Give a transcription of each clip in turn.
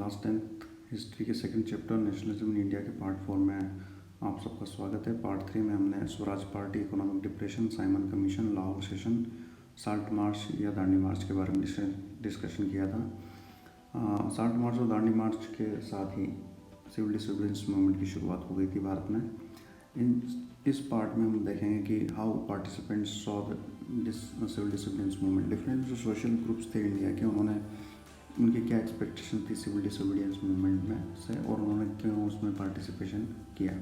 Class 10th history के second chapter nationalism in India के part 4 में आप सबका स्वागत है। पार्ट 3 में हमने Swaraj party, economic depression, Simon commission, Lahore session, salt march या दांडी मार्च के बारे में डिस्कशन किया था। साल्ट मार्च और दांडी मार्च के साथ ही सिविल डिसोबीडियंस मूवमेंट की शुरुआत हो गई थी भारत में। इस पार्ट में हम देखेंगे कि how participants saw this civil disobedience movement. Different जो सोशल ग्रुप्स थे इंडिया के, उनकी क्या एक्सपेक्टेशन थी सिविल डिसोबीडियंस मूवमेंट में से, और उन्होंने क्यों उसमें पार्टिसिपेशन किया।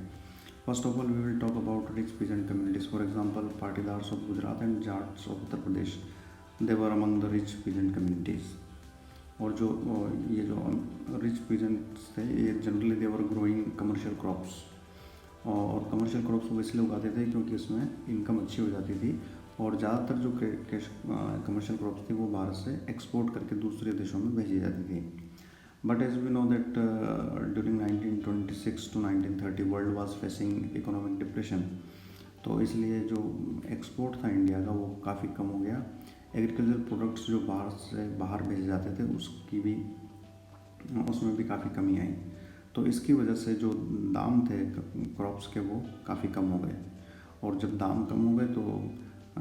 First of all we will talk about rich peasant communities. For example Patidars of Gujarat and Jats of Uttar Pradesh, they were among the rich peasant communities. और ये जो रिच पीजेंट्स थे, ये generally they were growing commercial crops, और commercial crops वो इसलिए उगाते थे क्योंकि उसमें इनकम अच्छी हो जाती थी, और ज़्यादातर जो कमर्शियल क्रॉप्स थी वो भारत से एक्सपोर्ट करके दूसरे देशों में भेजी जाती थी। But as we know that during 1926 to 1930 world was facing economic depression, तो इसलिए जो एक्सपोर्ट था इंडिया का वो काफ़ी कम हो गया। एग्रीकल्चर प्रोडक्ट्स जो भारत से बाहर भेजे जाते थे उसमें भी काफ़ी कमी आई। तो इसकी वजह से जो दाम थे क्रॉप्स के वो काफ़ी कम हो गए, और जब दाम कम हो गए तो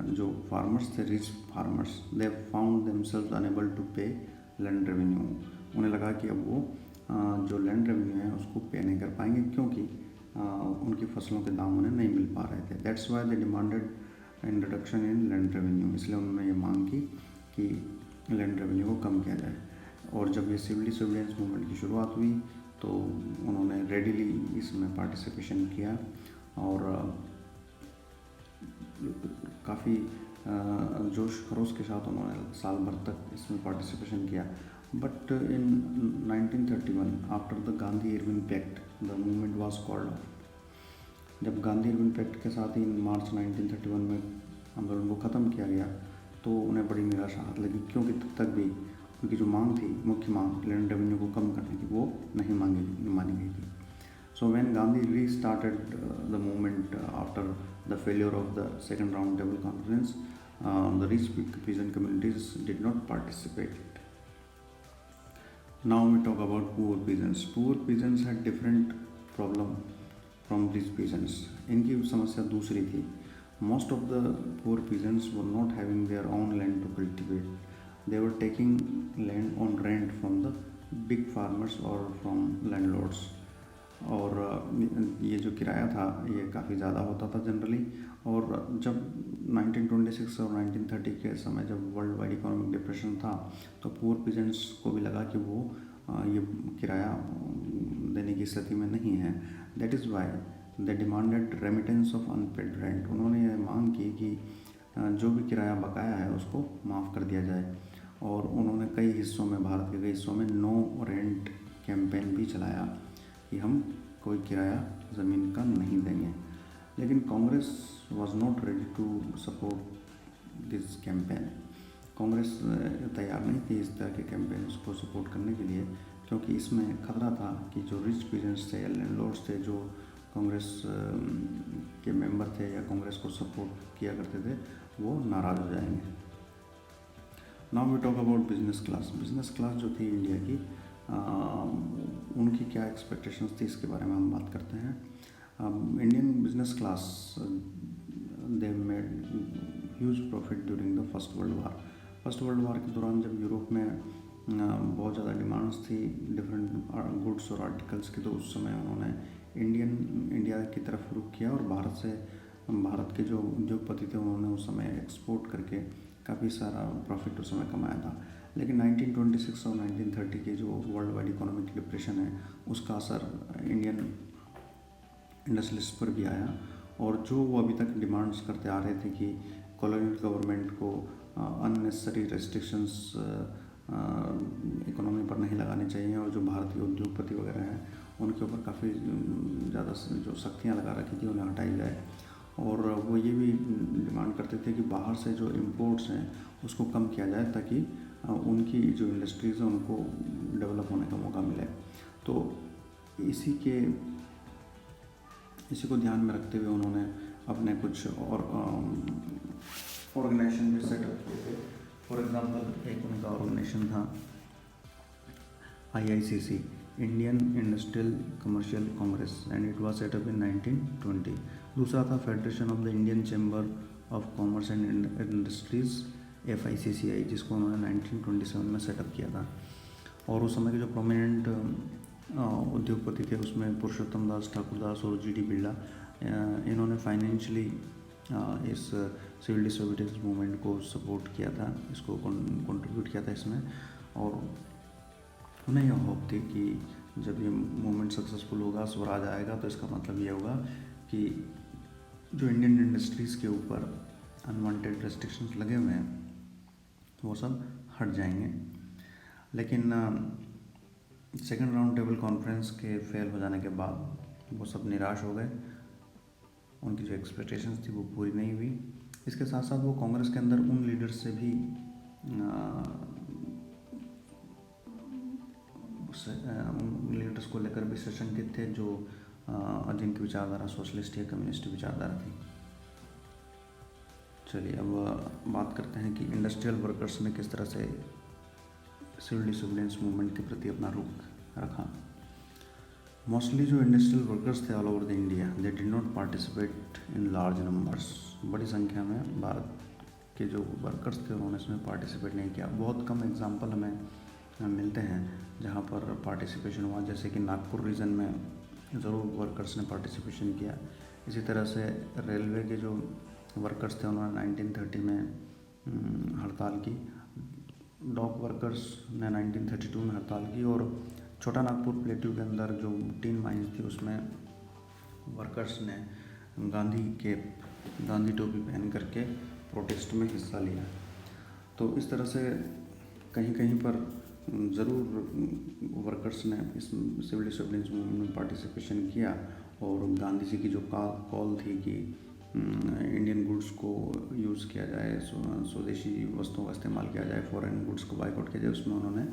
जो फार्मर्स थे, rich farmers, they found themselves unable to pay land revenue. उन्हें लगा कि अब वो जो लैंड रेवेन्यू है उसको पे नहीं कर पाएंगे, क्योंकि उनकी फसलों के दाम उन्हें नहीं मिल पा रहे थे। That's why they demanded in reduction in land revenue. इसलिए उन्होंने ये मांग की कि लैंड रेवेन्यू को कम किया जाए। और जब ये सिविल डिसोबीडियंस मूवमेंट की शुरुआत हुई तो उन्होंने रेडिली इसमें पार्टिसिपेशन किया, और काफ़ी जोश खरोश के साथ उन्होंने साल भर तक इसमें पार्टिसिपेशन किया। But in 1931 after the Gandhi Irwin pact the movement was called off. जब गांधी इरविन पैक्ट के साथ ही मार्च 1931 में आंदोलन को ख़त्म किया गया तो उन्हें बड़ी निराशा हाथ लगी, क्योंकि तब तक भी उनकी जो मांग थी, मुख्य मांग लैंड रेवेन्यू को कम करने की, वो नहीं मानी गई थी। So when Gandhi restarted the movement after the failure of the second round table conference, the rich peasant communities did not participate. Now we talk about poor peasants. Poor peasants had different problem from rich peasants. इनकी समस्या दूसरी थी. Most of the poor peasants were not having their own land to cultivate. They were taking land on rent from the big farmers or from landlords. और ये जो किराया था ये काफ़ी ज़्यादा होता था जनरली। और जब 1926 और 1930 के समय जब वर्ल्ड वाइड इकोनॉमिक डिप्रेशन था, तो पुअर पीजेंट्स को भी लगा कि वो ये किराया देने की स्थिति में नहीं है। That is why they demanded remittance of unpaired rent. उन्होंने ये मांग की कि जो भी किराया बकाया है उसको माफ़ कर दिया जाए। और उन्होंने कई हिस्सों में, भारत के कई हिस्सों में नो रेंट कैंपेन भी चलाया कि हम कोई किराया ज़मीन का नहीं देंगे। लेकिन Congress was not ready to support this campaign. Congress तैयार नहीं थी इस तरह के कैंपेन्स को सपोर्ट करने के लिए, क्योंकि इसमें खतरा था कि जो रिच पीजेंट्स थे या लैंडलॉर्ड्स थे, जो कांग्रेस के मेंबर थे या कांग्रेस को सपोर्ट किया करते थे, वो नाराज़ हो जाएंगे। Now we talk about business class. Business class जो थी इंडिया की, उनकी क्या एक्सपेक्टेशंस थी, इसके बारे में हम बात करते हैं। Indian business class they made huge profit during the first world war. First world war के दौरान जब यूरोप में बहुत ज़्यादा डिमांड्स थी डिफरेंट गुड्स और आर्टिकल्स की, तो उस समय उन्होंने इंडिया की तरफ रुख किया, और भारत के जो उद्योगपति थे उन्होंने उस समय एक्सपोर्ट करके काफ़ी सारा प्रॉफिट उस समय कमाया था। लेकिन 1926 और 1930 के जो वर्ल्ड वाइड इकोनॉमिक डिप्रेशन है, उसका असर इंडियन इंडस्ट्रियलिस्ट पर भी आया। और जो वो अभी तक डिमांड्स करते आ रहे थे कि कॉलोनियल गवर्नमेंट को अननेसेसरी रेस्ट्रिक्शंस इकोनॉमी पर नहीं लगाने चाहिए, और जो भारतीय उद्योगपति वगैरह हैं उनके ऊपर काफ़ी ज़्यादा जो सख्तियाँ लगा रखी थी उन्हें हटाई जाए। और वो ये भी डिमांड करते थे कि बाहर से जो इम्पोर्ट्स हैं उसको कम किया जाए, ताकि उनकी जो इंडस्ट्रीज़ हैं उनको डेवलप होने का मौका मिले। तो इसी को ध्यान में रखते हुए उन्होंने अपने कुछ और ऑर्गेनाइजेशन भी सेटअप किए थे। फॉर एग्जांपल एक उनका ऑर्गेनाइजेशन था IICC, Indian Industrial Commercial Congress, and it was set up in 1920. दूसरा था federation of the Indian chamber of commerce and industries, FICCI, जिसको उन्होंने 1927 में सेटअप किया था। और उस समय के जो प्रोमिनेंट उद्योगपति थे उसमें पुरुषोत्तम दास, ठाकुर दास और GD बिरला। इन्होंने फाइनेंशियली इस सिविल डिसोबीडियंस मूवमेंट को सपोर्ट किया था, इसको कंट्रीब्यूट किया था इसमें। और उन्हें यह होप थी कि जब ये मूवमेंट सक्सेसफुल होगा, स्वराज आएगा, तो इसका मतलब ये होगा कि जो इंडियन इंडस्ट्रीज़ के ऊपर अनवांटेड रेस्ट्रिक्शंस लगे हुए हैं वो सब हट जाएंगे। लेकिन सेकेंड राउंड टेबल कॉन्फ्रेंस के फेल हो जाने के बाद वो सब निराश हो गए, उनकी जो एक्सपेक्टेशंस थी वो पूरी नहीं हुई। इसके साथ साथ वो कांग्रेस के अंदर उन लीडर्स से भी लीडर्स को लेकर भी सशंकित थे जो जिनकी विचारधारा सोशलिस्ट या कम्युनिस्ट विचारधारा थी। चलिए अब बात करते हैं कि इंडस्ट्रियल वर्कर्स ने किस तरह से सिविल डिसोबीडियंस मूवमेंट के प्रति अपना रुख रखा। मोस्टली जो इंडस्ट्रियल वर्कर्स थे all over the India, they did not participate in large numbers. बड़ी संख्या में भारत के जो वर्कर्स थे उन्होंने इसमें पार्टिसिपेट नहीं किया। बहुत कम एग्जांपल हमें मिलते हैं जहाँ पर पार्टिसिपेशन हुआ, जैसे कि नागपुर रीजन में ज़रूर वर्कर्स ने पार्टिसिपेशन किया। इसी तरह से रेलवे के जो वर्कर्स थे उन्होंने 1930 में हड़ताल की। डॉक वर्कर्स ने 1932 में हड़ताल की। और छोटा नागपुर प्लेट्यू के अंदर जो टीन माइंस थी उसमें वर्कर्स ने गांधी टोपी पहन करके प्रोटेस्ट में हिस्सा लिया। तो इस तरह से कहीं कहीं पर ज़रूर वर्कर्स ने इस सिविल डिसोबीडियंस मूवमेंट में पार्टिसिपेशन किया। और गांधी जी की जो कॉल थी कि इंडियन गुड्स को यूज़ किया जाए, स्वदेशी वस्तुओं का इस्तेमाल किया जाए, फॉरेन गुड्स को बाइकआउट किया जाए, उसमें उन्होंने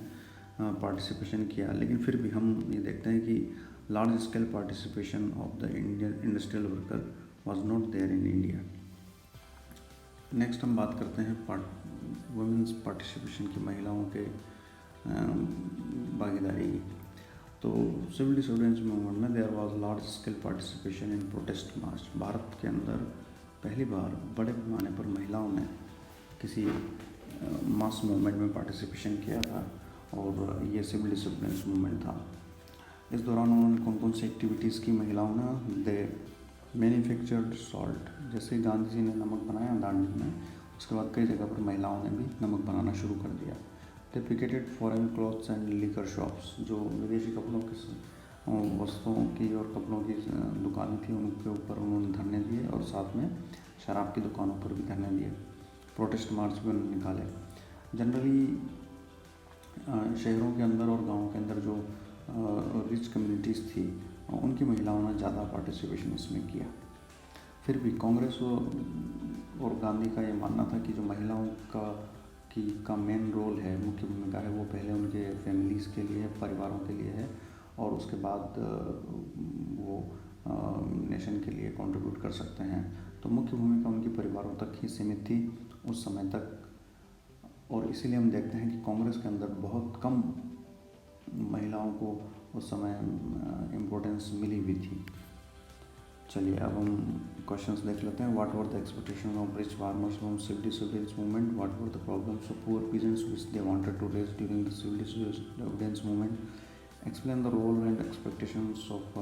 पार्टिसिपेशन किया। लेकिन फिर भी हम ये देखते हैं कि large scale participation of the Indian industrial worker was not there in India. Next हम बात करते हैं वुमेन्स पार्टिसिपेशन की, महिलाओं के भागीदारी की। तो सिविल डिसोबीडियंस मूवमेंट में there was large scale participation in protest march. Bharat के अंदर पहली बार बड़े पैमाने पर महिलाओं ने किसी मास मूवमेंट में पार्टिसिपेशन किया था और ये सिविल डिसोबीडियंस मूवमेंट था। इस दौरान उन्होंने कौन कौन सी एक्टिविटीज़ की महिलाओं ने? दे मैन्युफैक्चर्ड सॉल्ट, जैसे गांधी जी ने नमक बनाया दांडी में, उसके बाद कई जगह पर महिलाओं ने भी नमक बनाना शुरू कर दिया। They picketed foreign clothes and liquor shops, जो विदेशी कपड़ों की वस्तुओं की और कपड़ों की दुकानें थी उनके ऊपर उन्होंने धरने दिए और साथ में शराब की दुकानों पर भी धरने दिए। प्रोटेस्ट मार्च भी उन्होंने निकाले। जनरली शहरों के अंदर और गाँव के अंदर जो रिच कम्युनिटीज़ थी उनकी महिलाओं ने ज़्यादा पार्टिसिपेशन इसमें किया। फिर भी कांग्रेस और गांधी का ये मानना था कि जो महिलाओं का मेन रोल है, मुख्य भूमिका है, वो पहले उनके फैमिलीज़ के लिए, परिवारों के लिए है और उसके बाद वो नेशन के लिए कंट्रीब्यूट कर सकते हैं। तो मुख्य भूमिका उनके परिवारों तक ही सीमित थी उस समय तक। और इसीलिए हम देखते हैं कि कांग्रेस के अंदर बहुत कम महिलाओं को उस समय इम्पोर्टेंस मिली हुई थी। चलिए अब हम क्वेश्चंस देख लेते हैं। What were the expectation of rich farmers from civil disobedience movement? What were the problems of poor peasants which they wanted to raise during the civil disobedience movement? Explain the role and expectations of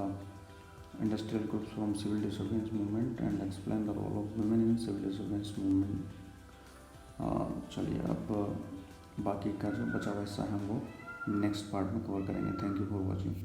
industrial groups from civil disobedience movement and explain the role of women in civil disobedience movement. चलिए अब बाकी का जो बचा हुआ हिस्सा है हम वो नेक्स्ट पार्ट में कवर करेंगे। Thank you for watching.